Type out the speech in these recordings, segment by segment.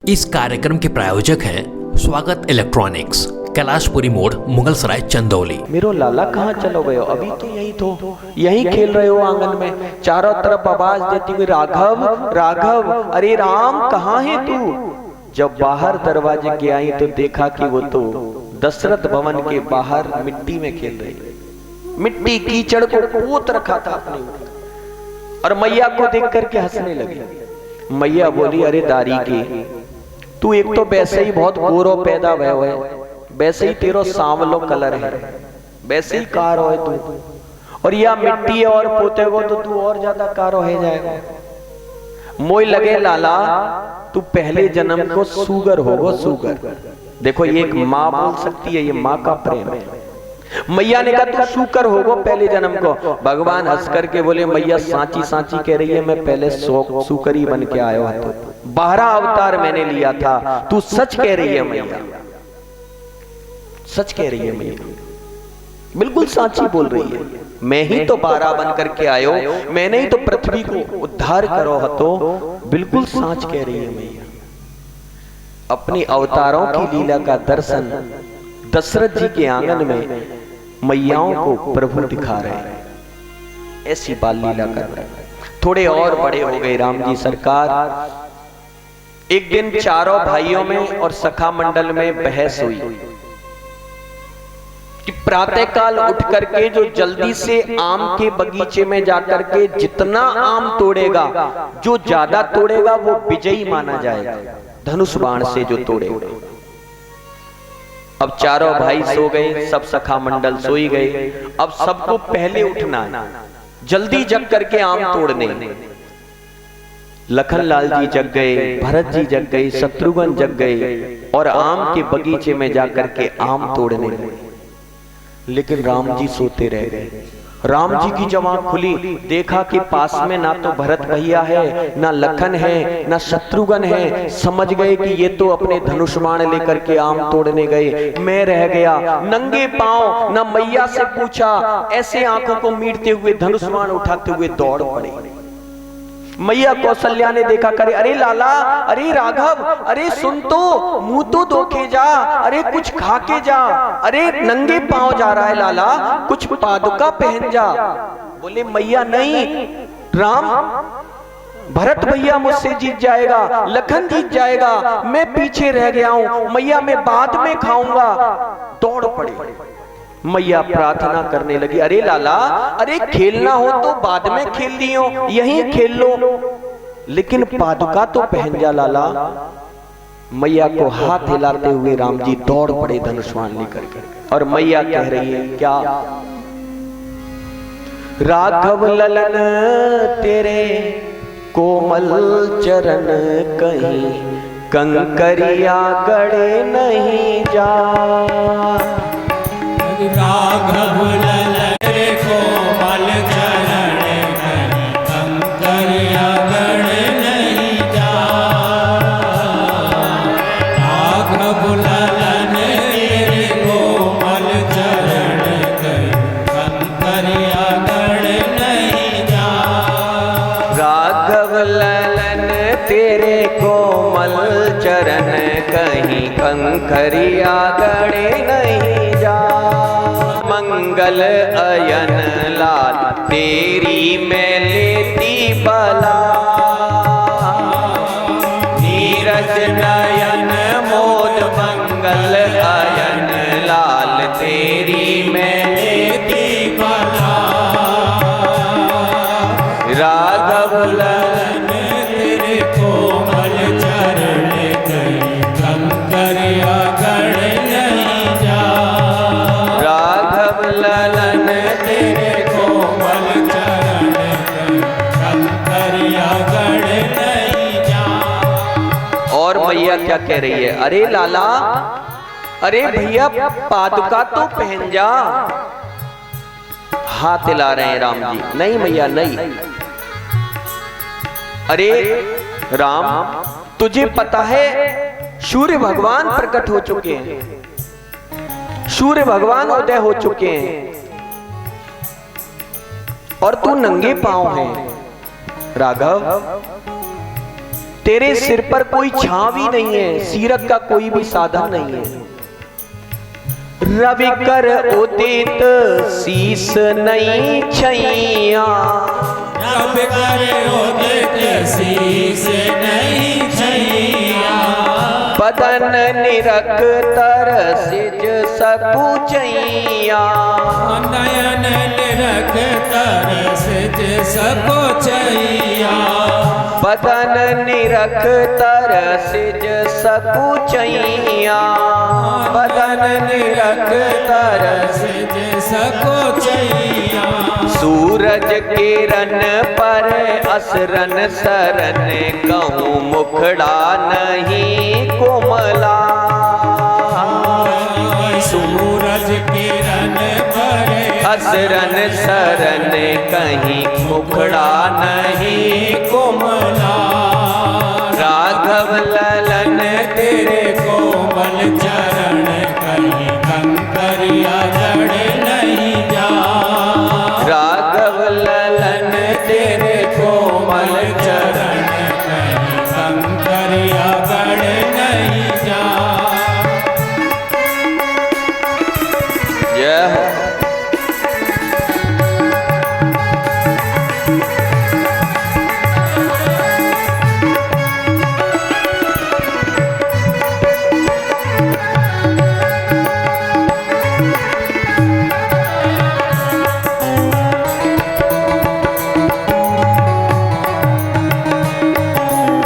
इस कार्यक्रम के प्रायोजक हैं स्वागत इलेक्ट्रॉनिक्स, कैलाशपुरी मोड़, मुगलसराय, चंदौली। मेरो लाला कहाँ चलो गए हो? अभी तो यही तो यहीं खेल रहे हो आंगन में। चारों तरफ आवाज देती हुई राघव राघव, अरे राम कहाँ है तू? जब बाहर दरवाजे के आई तो देखा कि वो तो दशरथ भवन के बाहर मिट्टी में खेल रही। मिट्टी कीचड़ को पोत रखा था अपने ऊपर और मैया को देख करके हंसने लगी। मैया बोली, अरे दारी की, तू एक तो वैसे ही बहुत गोरो पैदा हुए, वैसे ही तेरो सांवलो कलर है, वैसे ही कार हो तू, और या मिट्टी और पोते को तो तू और ज्यादा कारो हो जाएगा। मोय लगे लाला तू पहले जन्म को सुगर होगो, सुगर। देखो ये एक माँ बोल सकती है, ये माँ का प्रेम है। मैया ने कहा तू शुकर होगो पहले जन्म को। भगवान हंस करके बोले, मैया सांची सांची कह रही है, मैं पहले शुकर ही बन के आया हूं, 12 अवतार मैंने लिया था। तू सच कह रही है मैया, सच कह रही है मैया, बिल्कुल सांची बोल रही है। मैं ही तो 12 बन करके आयो, मैंने ही तो पृथ्वी को उद्धार करो हतो। बिल्कुल सांच कह रही है मैया। अपने अवतारों की लीला का दर्शन दशरथ जी के आंगन में मैयाओं को प्रभु दिखा रहे हैं, ऐसी बाल लीला कर रहे हैं। थोड़े और बड़े हो गए राम जी सरकार। एक दिन चारों भाइयों में और सखा मंडल में बहस हुई कि प्रातः काल उठ करके जो जल्दी से आम के बगीचे में जाकर के जितना आम तोड़ेगा, जो ज्यादा तोड़ेगा वो विजयी माना जाएगा, धनुष बाण से जो तोड़ेगा। अब चारों भाई सो गए, सब सखा मंडल सोई गए। अब सबको पहले उठना है, जल्दी जग करके आम तोड़ने। लखन लाल जी जग गए, भरत जी जग गए, शत्रुघ्न जग गए और आम के बगीचे में जाकर के आम तोड़ने लगे। लेकिन राम जी सोते रह गए। राम जी की जब आंख खुली, देखा कि पास में ना तो भरत भैया है, ना लखन है, ना शत्रुघ्न है। समझ गए कि ये तो अपने धनुष्मान लेकर के आम तोड़ने गए, मैं रह गया नंगे पांव। ना मैया से पूछा, ऐसे आंखों को मीटते हुए धनुष्मान उठाते हुए दौड़ पड़े। मैया कौशल्या ने देखा, करे अरे लाला, अरे राघव, अरे सुन तो, मुंह तो धोके जा, अरे कुछ खा के जा, अरे नंगे पांव जा रहा है लाला, कुछ पादुका पहन जा। बोले मैया नहीं, राम भरत भैया मुझसे जीत जाएगा, लखन जीत जाएगा, मैं पीछे रह गया हूं, मैया मैं बाद में खाऊंगा। दौड़ पड़े। मैया प्रार्थना करने लगी, अरे लाला, अरे खेलना हो तो बाद में खेल लियो, यहीं खेल लो, लेकिन पादुका तो पहन जा लाला। मैया को हाथ हिलाते हुए राम जी दौड़ पड़े धनुष्मान लेकर के। और मैया कह रही है क्या? राघव ललन तेरे कोमल चरण कहीं कंकरिया गड़े नहीं जा। राघव ललन तेरे कोमल चरण कहीं कंकरिया गड़े नहीं जा। राघव ललन तेरे कोमल चरण कहीं कंकरिया गड़े नहीं जा। राघव ललन तेरे कोमल चरण कहीं कंकरिया गड़े नहीं जा। मंगल अयन लाल तेरी मैं लेती बला। नीरज नयन मोद मंगल अयन लाल तेरी मैं लेती बला। राघव ललन तेरे कोमल चरण कहीं कंकरिया गड़े नहीं जा। ललन तेरे कोमल चरण कहीं कंकरिया गड़े नहीं जा। और मैया क्या कह रही है? अरे लाला, अरे भैया पादुका तो पहन जा। हाथ हिला रहे हैं राम जी, नहीं मैया नहीं। अरे राम, तुझे पता है सूर्य भगवान प्रकट हो चुके हैं, सूर्य भगवान उदय हो चुके हैं और तू नंगे पांव है। राघव तेरे सिर पर कोई छाव ही नहीं है, सीरत का कोई भी साधन नहीं है। रवि कर उदित शीस नहीं छैया, रवि कर उदित शीस नहीं छैया, बदन निरखतर सिज सकुचैया, नयन निरखतर सिज सकुचैया, बदन निरखतर सिज सकुचैया, बदन निरखतर सिज सकुचैया, सूरज किरण पर असरन सरन कहूँ मुखड़ा नहीं कोमला, सूरज किरण पर असरन सरन कहीं मुखड़ा नहीं कोमला, राघव ललन तेरे कोमल चरण कहीं कंकरिया जड़ नहीं जा, राघव ललन तेरे कोमल चरण कहीं कंकरिया जड़ नहीं जा। जय हो।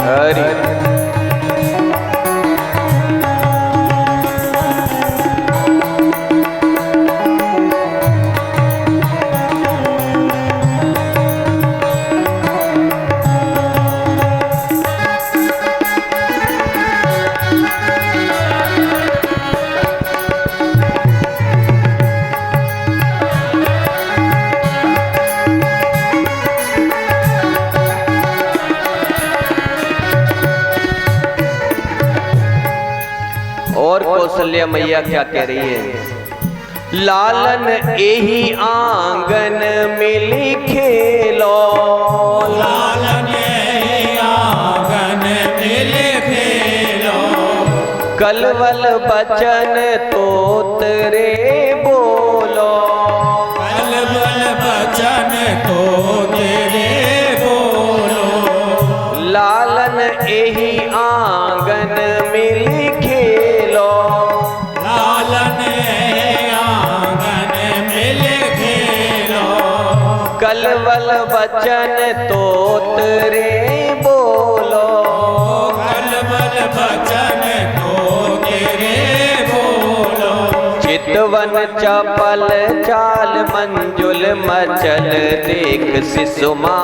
हरि और कौशल्या मैया क्या कह रही है? लालन एही आंगन मिली खेलो, लालन आंगन मिले खेलो, कलवल बचन तोतरे बोलो, कलवल बचन तो तेरे बोलो, लालन एही आंगन मिली खेलो, लालन आंगन मिले खेलो, कलवल बचन तोतरे बोलो, कलवल बचन तो तेरे बोलो, चितवन चपल चाल मंजुल मचल देख सिसुमा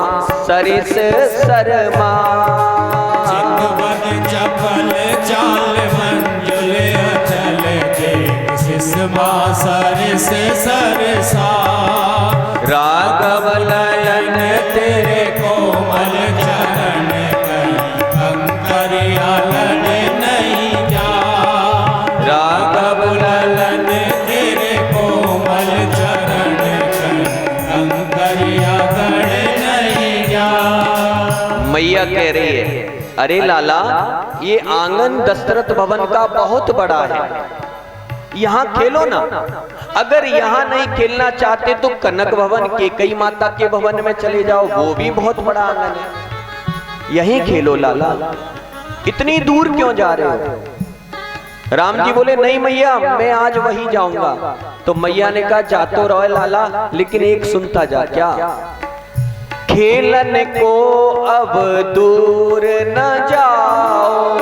सरिस शर्मा, चितवन चपल चाल मंजुल अचल देख सिसमा सरस सरसा, राघव ललन तेरे कोमल चरण कहीं कंकरिया लड़ नहीं जा, राघव ललन तेरे कोमल चरण कहीं कंकरिया गड़ नहीं जा। मैया कह रही है, अरे लाला ये आंगन दशरथ भवन का बहुत बड़ा है, यहाँ खेलो ना। अगर यहाँ नहीं खेलना चाहते तो कनक भवन केकई माता के भवन में चले जाओ, वो भी बहुत बड़ा आंगन है, यहीं खेलो लाला, इतनी दूर क्यों जा रहे हो? राम जी बोले नहीं मैया मैं आज वही जाऊंगा। तो मैया ने कहा जा तो रहो लाला, लेकिन एक सुनता जा। क्या? खेलन को अब दूर न जाओ,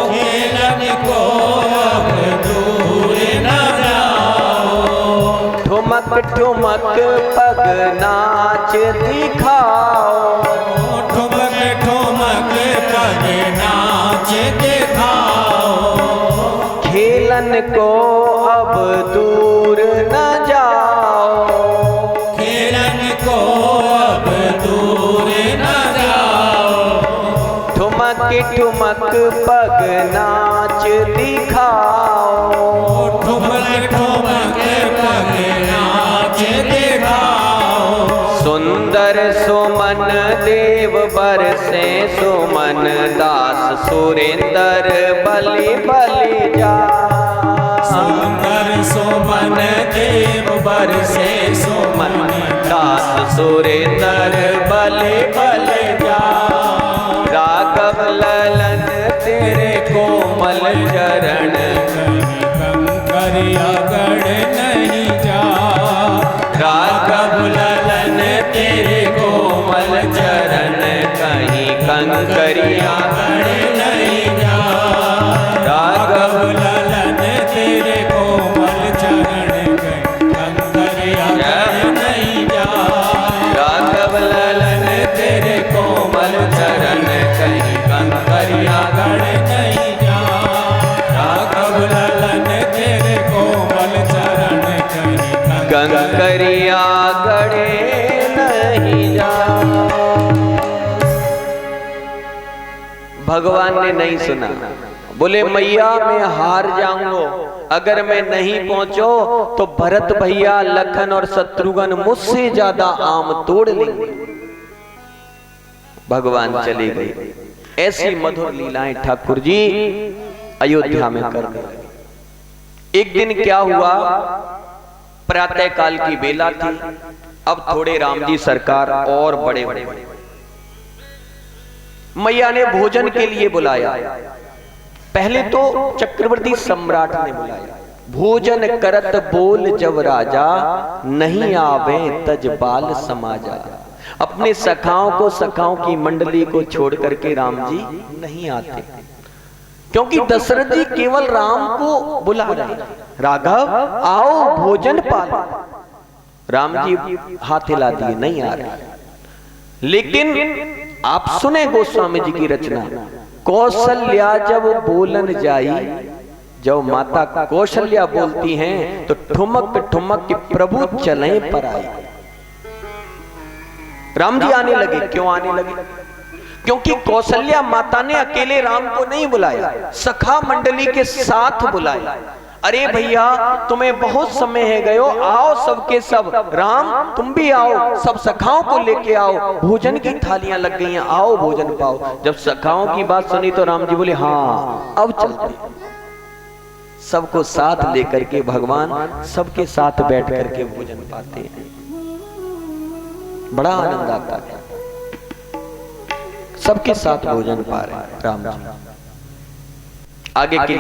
खेलन को अब दूर न जाओ, ठुमक ठुमक पग नाच दिखाओ, ठुमक ठुमक पग नाच दिखाओ, खेलन को अब दूर न जाओ, खेलन को अब दूर न जाओ, ठुमक ठुमक पग नाच दिखाओ, ठुमक ठुमक पग नाच दिखाओ, सुंदर सुमन सुमन देव बरसे सुमन दास सुरेंद्र बलि बलि जा। सुंदर सुमन देव बरसे सुमन दास सुरेंद्र बलि बलि जा। राघव ललन तेरे कोमल चरण कंकरिया गढ़ नहीं जा। राघव ललन तेरे कोमल चरण कहीं कंकरिया गढ़ नहीं जा। राघव ललन तेरे कोमल चरण कंकरिया गढ़ नहीं जा। राघव ललन तेरे कोमल चरण कहीं कंकरिया गढ़ नहीं जा। राघव ललन तेरे कोमल चरण कहीं कंकरिया गड़े नहीं जा। भगवान ने नहीं सुना, बोले मैया मैं हार जाऊंगा, अगर मैं नहीं पहुंचो तो भरत भैया लखन और शत्रुघ्न मुझसे ज्यादा आम तोड़ लेंगे। भगवान चले गए। ऐसी मधुर लीलाएं ठाकुर जी अयोध्या में कर गए। एक दिन क्या हुआ, प्रातः काल की बेला थी। अब थोड़े राम जी सरकार और बड़े बड़े मैया ने भोजन के लिए बुलाया। पहले तो चक्रवर्ती सम्राट ने बुलाया। भोजन करत बोल जब राजा, नहीं आवे तज बाल समाजा। अपने सखाओं को, सखाओं की मंडली को छोड़ करके राम जी नहीं आते, क्योंकि दशरथ जी केवल राम को बुला रहे। राघव आओ भोजन पालो। राम जी हाथ हिला दिए, नहीं आ रहे। लेकिन आप सुने गोस्वामी जी की रचना, कौशल्या जब बोलन जाई, जब माता कौशल्या बोलती हैं तो ठुमक ठुमक के प्रभु चले पर आई। राम जी आने लगे। क्यों आने लगे? क्योंकि कौशल्या माता ने अकेले राम को नहीं बुलाया, सखा मंडली के साथ बुलाया। अरे भैया तुम्हें बहुत समय है गयो, आओ सबके सब, राम तुम भी आओ, सब सखाओं को लेके आओ, भोजन की थालियां लग गई हैं, आओ भोजन पाओ। जब सखाओं की बात सुनी तो राम जी बोले हाँ अब चलते। सबको साथ लेकर के भगवान सबके साथ बैठ करके भोजन पाते हैं। बड़ा आनंद आता है, सबके साथ भोजन पा रहे हैं राम जी। आगे के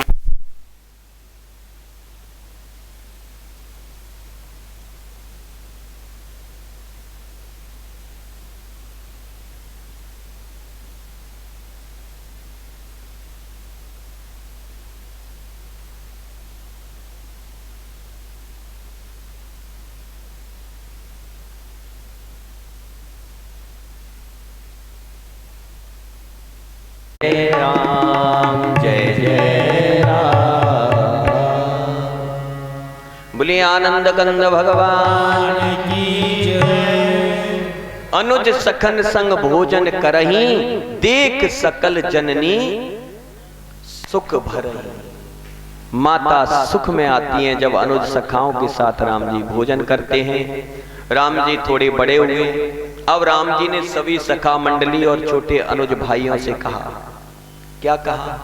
राम जय जय राम। बोले आनंद कंद भगवान की जय। अनुज सखन संग भोजन करही, देख सकल जननी सुख भरही। माता सुख में आती हैं जब अनुज सखाओं के साथ राम जी भोजन करते हैं। राम जी थोड़े बड़े हुए। अब राम जी ने सभी सखा मंडली और छोटे अनुज भाइयों से कहा, क्या कहा?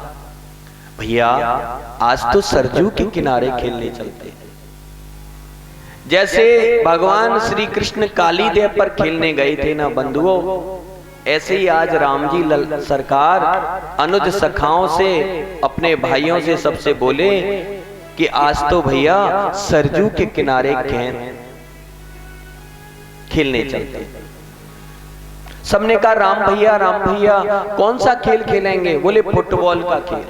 भैया आज तो सरजू के किनारे खेलने चलते हैं। जैसे भगवान श्री कृष्ण काली देव पर खेलने गए थे ना बंधुओं, ऐसे ही आज राम जी सरकार अनुज सखाओं से, अपने भाइयों से सबसे बोले कि आज तो भैया सरजू के किनारे खेलने चलते हैं। सबने कहा राम भैया कौन सा खेल खेलेंगे? बोले फुटबॉल का खेल।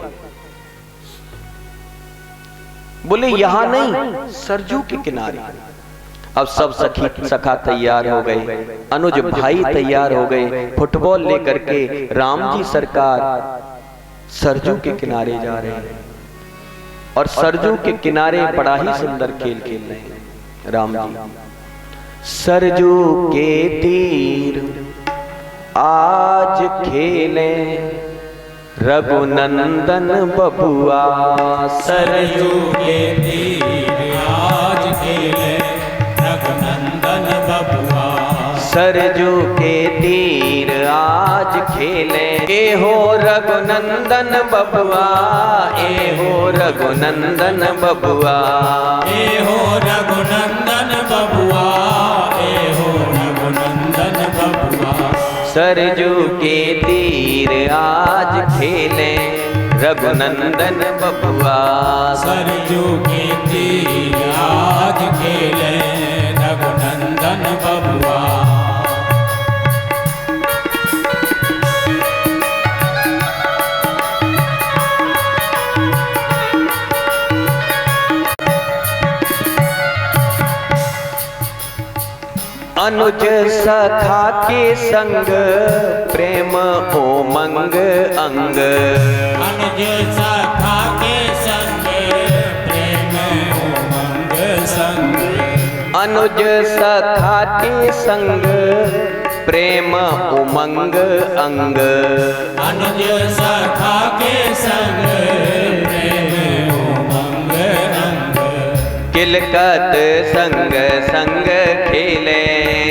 बोले यहां नहीं, सरजू के किनारे। अब सब सखा तैयार हो गए, अनुज भाई तैयार हो गए, फुटबॉल लेकर के राम जी सरकार सरजू के किनारे जा रहे हैं। और सरजू के किनारे बड़ा ही सुंदर खेल खेल रहे हैं राम जी। सरजू के तीर आज खेले रघुनंदन बबुआ। सरजू के तीर आज खेले रघुनंदन बबुआ। सरजू के तीर आज खेले, ए हो रघुनंदन बबुआ, ए हो रघुनंदन बबुआ, ए हो रघुनंदन बबुआ, ए हो रघुनंदन बबुआ। सरजू के तीर आज खेले रघुनंदन बबुआ, सरजू के तीर आज खेले रघुनंदन बबुआ। अनुज सखा के संग प्रेम उमंग अंग, अनुज सखा के संग प्रेम उमंग संग, अनुज सखा के संग प्रेम उमंग अंग, अनुज सखा के संग प्रेम उमंग अंग। किलकत संग संग खेले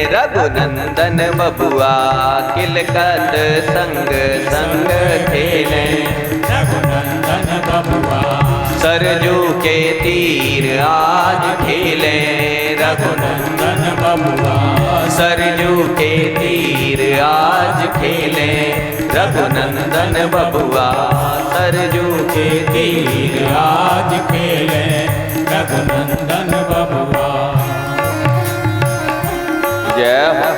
रघुनंदन बबुआ, किलकत संग संग खेले रघुनंदन बबुआ। सरजू के तीर आज खेले रघुनंदन बबुआ, सरजू के तीर आज खेले रघुनंदन बबुआ, सरजू के तीर आज खेले रघुनंदन बबुआ। जय हो।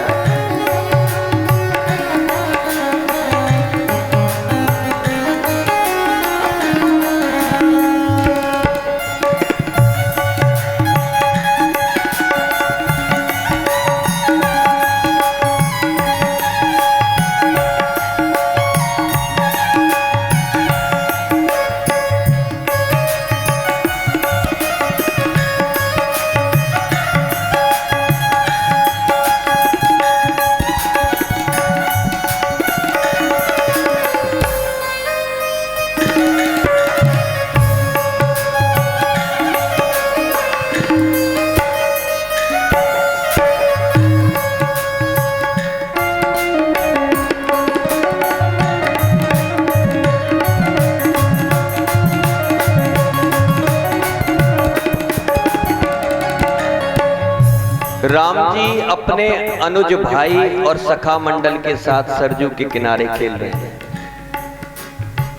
राम जी अपने अनुज भाई और सखा मंडल के साथ सरजू के किनारे खेल रहे हैं,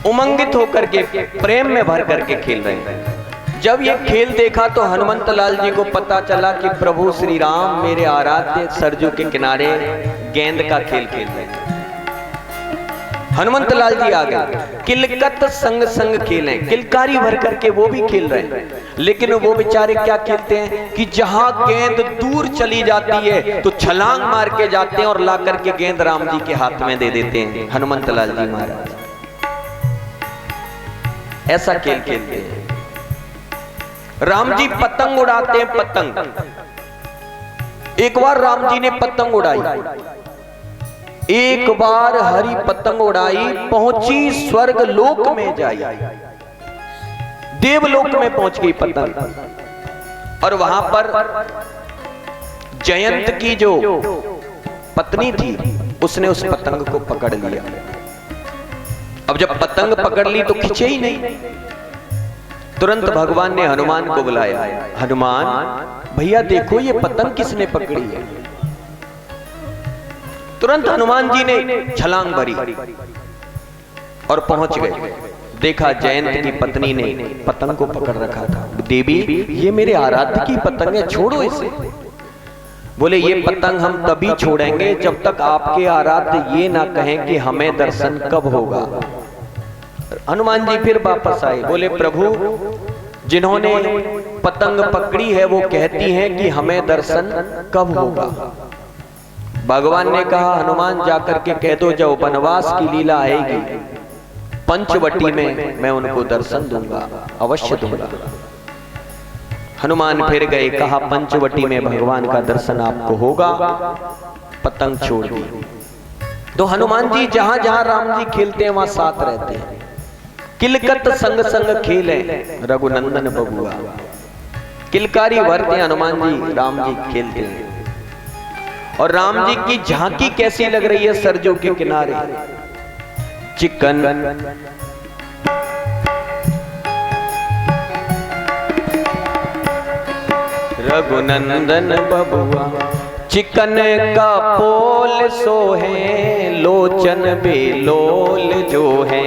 उमंगित होकर के प्रेम में भर करके खेल रहे हैं। जब ये खेल देखा तो हनुमंत लाल जी को पता चला कि प्रभु श्री राम मेरे आराध्य सरजू के किनारे गेंद का खेल खेल रहे हैं। हनुमंत लाल जी आ गए, किलकत संग संग खेले, किलकारी भर करके वो भी खेल रहे हैं। लेकिन वो बेचारे क्या खेलते हैं कि जहां गेंद दूर चली जाती है तो छलांग मार के जाते हैं और ला करके गेंद राम जी के हाथ में दे देते हैं। हनुमंत लाल जी महाराज ऐसा खेल खेलते हैं। राम जी पतंग उड़ाते हैं, पतंग। एक बार राम जी ने पतंग उड़ाई, एक बार हरी पतंग उड़ाई, पहुंची स्वर्ग लोक में जाई, देवलोक में पहुंच गई पतंग। और वहां पर जयंत की जो पत्नी थी उसने उस पतंग को पकड़ लिया। अब जब पतंग पकड़ ली तो खींचे ही नहीं। तुरंत भगवान ने हनुमान को बुलाया, हनुमान भैया देखो ये पतंग किसने पकड़ी है। तुरंत हनुमान जी ने छलांग भरी और पहुंच गए। देखा जयंत की पत्नी ने पतंग को पकड़ रखा था। देवी ये मेरे आराध्य की पतंग है, छोड़ो इसे। बोले ये पतंग हम तभी छोड़ेंगे जब तक आपके आराध्य ये ना कहें कि हमें दर्शन कब होगा। हनुमान जी फिर वापस आए, बोले प्रभु जिन्होंने पतंग पकड़ी है वो कहती हैं कि हमें दर्शन कब होगा। भगवान ने कहा हनुमान जाकर के कह दो जब वनवास की लीला आएगी पंचवटी में मैं उनको दर्शन दूंगा, अवश्य दूंगा। हनुमान फिर गए, कहा पंचवटी में भगवान का दर्शन आपको होगा। पतंग छोड़ दी। तो हनुमान जी जहां जहां राम जी खेलते हैं वहां साथ रहते हैं। किलकत संग संग खेले रघुनंदन बबुआ, किलकारी भरते हनुमान जी राम जी खेलते हैं। और राम जी की झांकी कैसी लग रही है सरजू के किनारे। चिकन रघुनंदन बबुआ चिकन का पोल सोहे लोचन बेलोल जो है।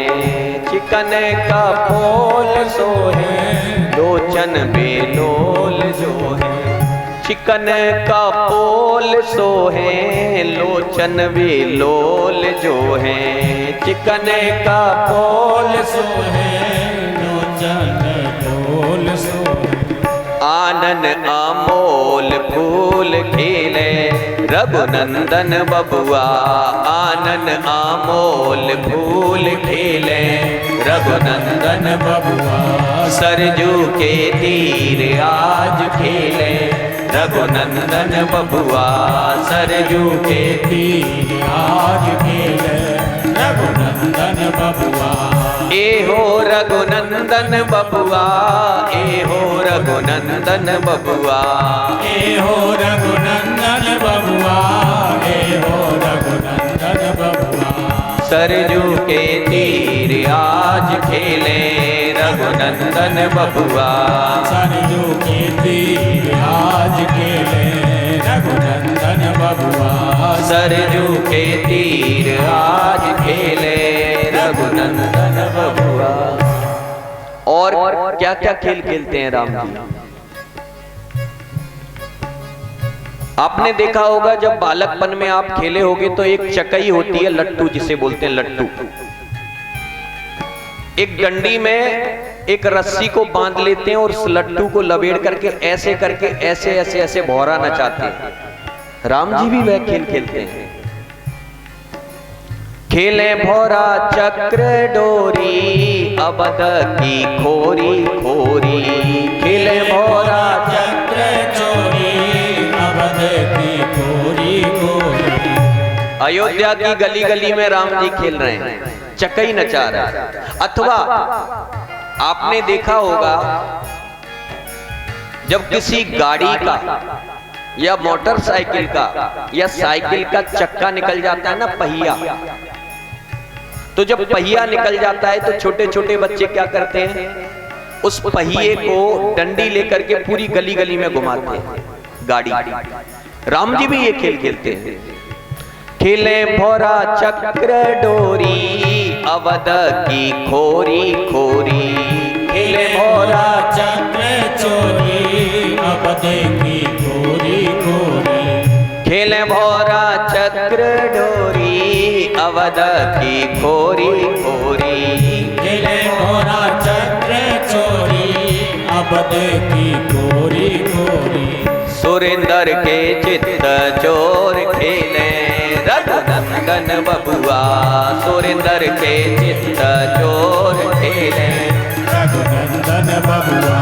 चिकन का पोल सोहे लोचन बेलोल जो है। चिकन का पोल सोहे लोचन बेलोल जो है। चिकन का पोल सोहे लोचन बोल सोहे। आनन आमोल फूल खिले रघुनंदन बबुआ। आनन आमोल फूल खिले रघुनंदन बबुआ। सरजू के तीर आज खेले रघुनंदन बबुआ। सरजू के तीर आज खेले रघुनंदन बबुआ। ए हो रघुनंदन बबुआ। ए हो रघुनंदन बबुआ। ए हो रघुनंदन बबुआ। ए हो रघुनंदन बबुआ। सरजू के तीर आज खेले रघुनंदन बबुआ। सरजू के तीर आज खेले रघुनंदन बबुआ। सरजू के तीर आज खेले रघुनंदन बबुआ। और क्या क्या खेल खेलते हैं राम जी। आपने देखा होगा जब बालकपन में आप खेले होगे तो एक चकई होती है लट्टू, जिसे बोलते हैं लट्टू। एक डंडी में एक रस्सी को बांध लेते हैं और उस लट्टू को लपेट करके ऐसे ऐसे ऐसे भौरा नचाते हैं। राम जी भी वह खेल खेलते हैं। खेले भौरा चक्र डोरी अबद की खोरी खोरी। खेले भौरा चक्र चोरी अवध की खोरी खोरी। अयोध्या की गली गली में राम जी खेल रहे हैं, चकई नचा रहे हैं। अथवा आपने देखा होगा जब किसी गाड़ी का या मोटरसाइकिल का या साइकिल का चक्का निकल जाता है ना, पहिया, तो जब पहिया निकल जाता है तो छोटे छोटे बच्चे क्या करते हैं, उस पहिए को डंडी लेकर के पूरी गली गली में घुमाते हैं गाड़ी। राम जी भी ये खेल खेलते हैं। खेले भौरा चक्र डोरी अवध की खोरी खोरी। खेले भौरा चक्र चोरी अवध की खोरी खोरी। खेले भौरा चक्र डोरी अवध की खोरी खोरी। खेले भौरा चक्र चोरी अवध की खोरी खोरी। सुरेंद्र के चित्त चोर खेले रघुनंदन बबुआ। सुरेंद्र के चित्त चोर खेले रघुनंदन बबुआ।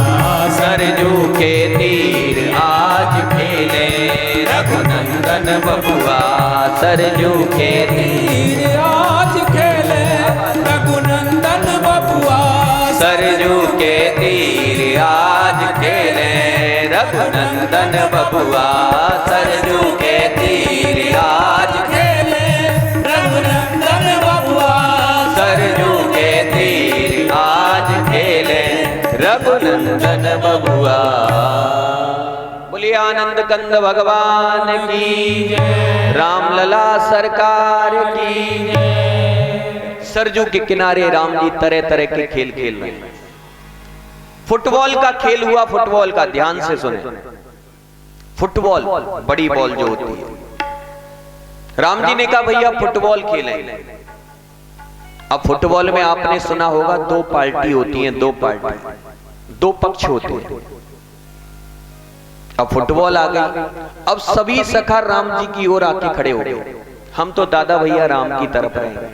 सरजू के तीर आज खेले रघुनंदन बबुआ। सरजू के तीर आज खेले रघुनंदन बबुआ। सरजू के तीर आज खेले रघुनंदन बबुआ। सरजू के तीर आज खेले रघुनंदन बबुआ। सरजू के तीर आज खेले रघुनंदन बबुआ। बोलिए आनंद कंद भगवान की, रामलला सरकार की। सरजू के किनारे राम जी तरह तरह के खेल खेल रहे हैं। फुटबॉल का खेल हुआ, फुटबॉल का, ध्यान से सुने। फुटबॉल बड़ी बॉल जो होती है, राम जी ने कहा भैया फुटबॉल खेलें। अब फुटबॉल में आपने सुना होगा दो पार्टी होती हैं, दो पार्टी, दो पक्ष होते हैं। अब फुटबॉल आ गई, अब सभी सखा राम जी की ओर आके खड़े हो गए। हम तो दादा भैया राम की तरफ रहे,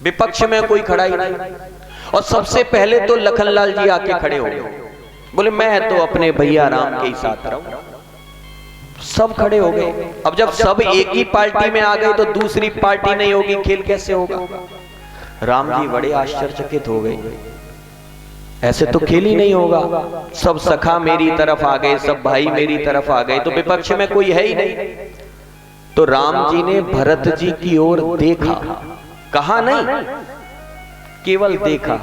विपक्ष में कोई खड़ा ही नहीं। और सबसे पहले तो लखनलाल जी आके खड़े हो गए, बोले मैं तो अपने भैया राम के ही साथ रहूं। सब खड़े हो गए। अब जब सब एक ही पार्टी में आ गए तो दूसरी पार्टी नहीं होगी, खेल कैसे होगा। राम जी बड़े आश्चर्यचकित हो गए, ऐसे तो खेल ही नहीं होगा। सब सखा मेरी तरफ आ गए, सब भाई मेरी तरफ आ गए, तो विपक्ष में कोई है ही नहीं। तो राम जी ने भरत जी की ओर देखा, कहा नहीं, केवल देखा।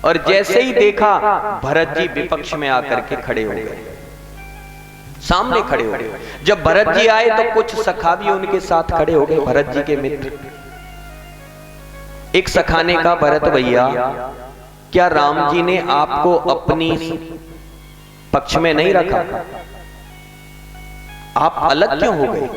और जैसे ही देखा भरत जी विपक्ष में आकर के खड़े हो गए, सामने खड़े हो गए। जब भरत जी आए तो कुछ सखा भी उनके साथ खड़े हो गए, भरत जी के मित्र। एक सखा ने कहा, भरत भैया क्या राम जी ने आपको अपनी पक्ष में नहीं रखा, आप अलग क्यों हो गए?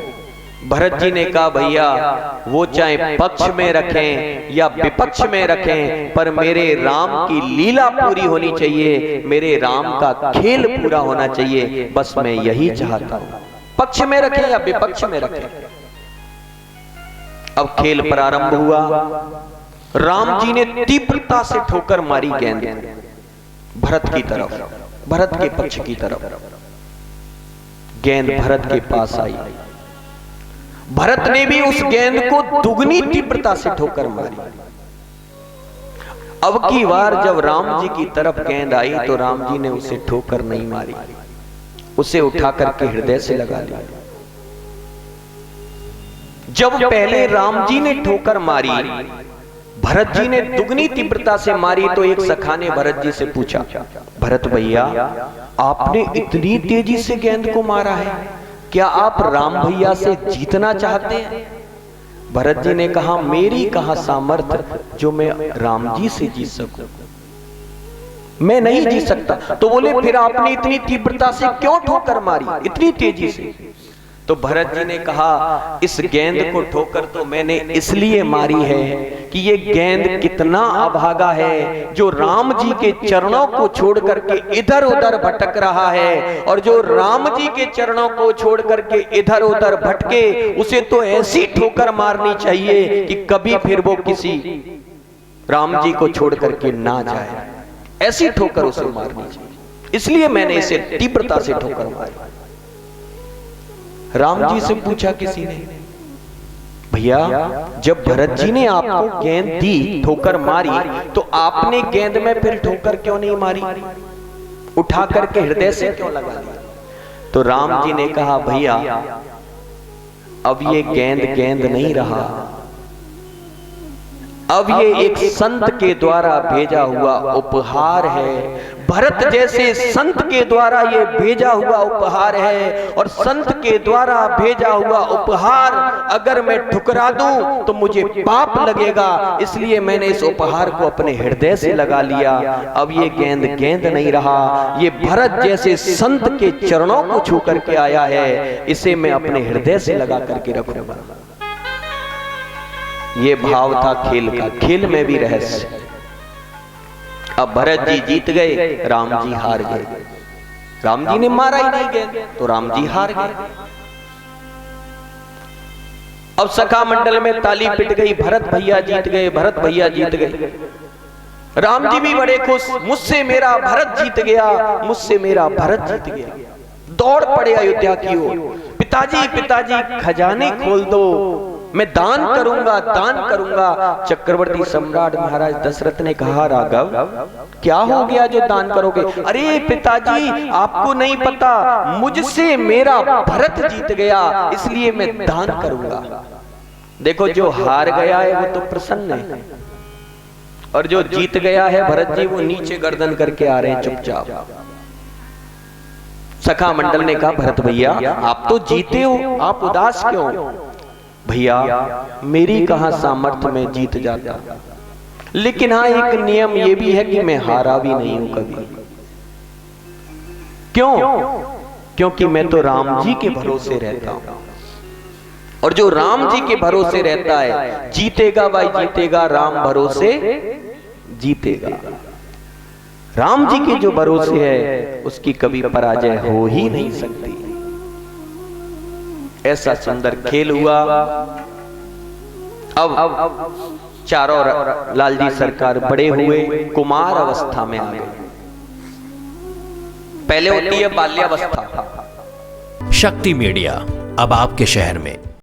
भरत जी ने कहा, भैया वो चाहे पक्ष में रखें या विपक्ष में रखें, पर मेरे राम की लीला पूरी होनी चाहिए, मेरे राम का खेल पूरा होना चाहिए, बस मैं यही चाहता हूं। पक्ष में रखें या विपक्ष में रखें। अब खेल प्रारंभ हुआ। राम जी ने तीव्रता से ठोकर मारी गेंद भरत की तरफ, भरत के पक्ष की तरफ। गेंद भरत के पास आई। भरत ने भी उस गेंद को दुगनी तीव्रता से ठोकर मारी। अब की बार जब राम जी की तरफ गेंद आई तो राम जी ने उसे ठोकर नहीं मारी, उसे उठा करके हृदय से लगा लिया। जब पहले राम जी ने ठोकर मारी, भरत जी ने दुगनी तीव्रता से मारी, तो एक सखा ने भरत जी से पूछा, भरत भैया आपने इतनी तेजी से गेंद को मारा है, क्या आप राम भैया से जीतना चाहते हैं? भरत जी ने कहा, मेरी कहां सामर्थ्य जो मैं राम जी से जीत सकूं, मैं नहीं जीत सकता। तो बोले फिर आपने इतनी तीव्रता से क्यों ठोकर मारी, इतनी तेजी से? तो भरत जी ने कहा, इस गेंद को ठोकर तो मैंने इसलिए मारी है कि ये गेंद कितना अभागा है, जो राम जी के चरणों को छोड़ करके इधर उधर भटक रहा है, और जो राम जी के चरणों को छोड़ करके इधर उधर भटके, उसे तो ऐसी ठोकर मारनी चाहिए कि कभी फिर वो किसी राम जी को छोड़ करके ना जाए, ऐसी ठोकर उसे मारनी चाहिए, इसलिए मैंने इसे तीव्रता से ठोकर मारी। राम जी से पूछा किसी ने, भैया जब भरत जी ने आपको गेंद दी, ठोकर मारी, तो आपने गेंद में फिर ठोकर क्यों नहीं मारी, उठा करके हृदय से क्यों लगा दी? तो राम जी ने कहा, भैया अब ये गेंद गेंद नहीं रहा, अब ये एक संत के द्वारा भेजा हुआ उपहार है। भरत जैसे संत के द्वारा ये भेजा हुआ उपहार है, और संत के द्वारा भेजा हुआ उपहार अगर मैं ठुकरा दूं तो मुझे पाप लगेगा, इसलिए मैंने इस उपहार को अपने हृदय से लगा लिया। अब ये गेंद गेंद नहीं रहा, ये भरत जैसे संत के चरणों को छू करके आया है, इसे मैं अपने हृदय से लगा करके रखूंगा। ये भाव था खेल का, खेल में भी रहस्य। अब भरत जी जीत गए, राम जी हार गए। राम जी ने मारा ही नहीं गेंद, तो राम जी हार गए। अब सखा मंडल में ताली पिट गई, भरत भैया जीत गए, भरत भैया जीत गए। राम जी भी बड़े खुश, मुझसे मेरा भरत जीत गया, मुझसे मेरा भरत जीत गया। दौड़ पड़े अयोध्या की ओर, पिताजी पिताजी खजाने खोल दो, मैं दान करूंगा, दान करूंगा। चक्रवर्ती सम्राट महाराज दशरथ ने कहा, राघव क्या हो गया जो दान करोगे? अरे पिताजी आपको नहीं पता, मुझसे मेरा भरत जीत गया, इसलिए मैं दान करूंगा। देखो जो हार गया है वो तो प्रसन्न है, और जो जीत गया है भरत जी, वो नीचे गर्दन करके आ रहे हैं चुपचाप। सखा मंडल ने कहा, भरत भैया आप तो जीते हो, आप उदास क्यों? भैया मेरी कहां सामर्थ्य में जीत जाता, लेकिन हाँ एक नियम ये भी है कि मैं हारा भी नहीं हूं कभी। क्यों? क्योंकि मैं तो राम जी के भरोसे रहता हूं, और जो राम जी के भरोसे रहता है जीतेगा भाई जीतेगा, राम भरोसे जीतेगा। राम जी के जो भरोसे है उसकी कभी पराजय हो ही नहीं सकती। ऐसा सुंदर खेल हुआ। अब चारों लालजी सरकार बड़े हुए, कुमार अवस्था में आ गए। पहले होती है बाल्यावस्था। शक्ति मीडिया अब आपके शहर में।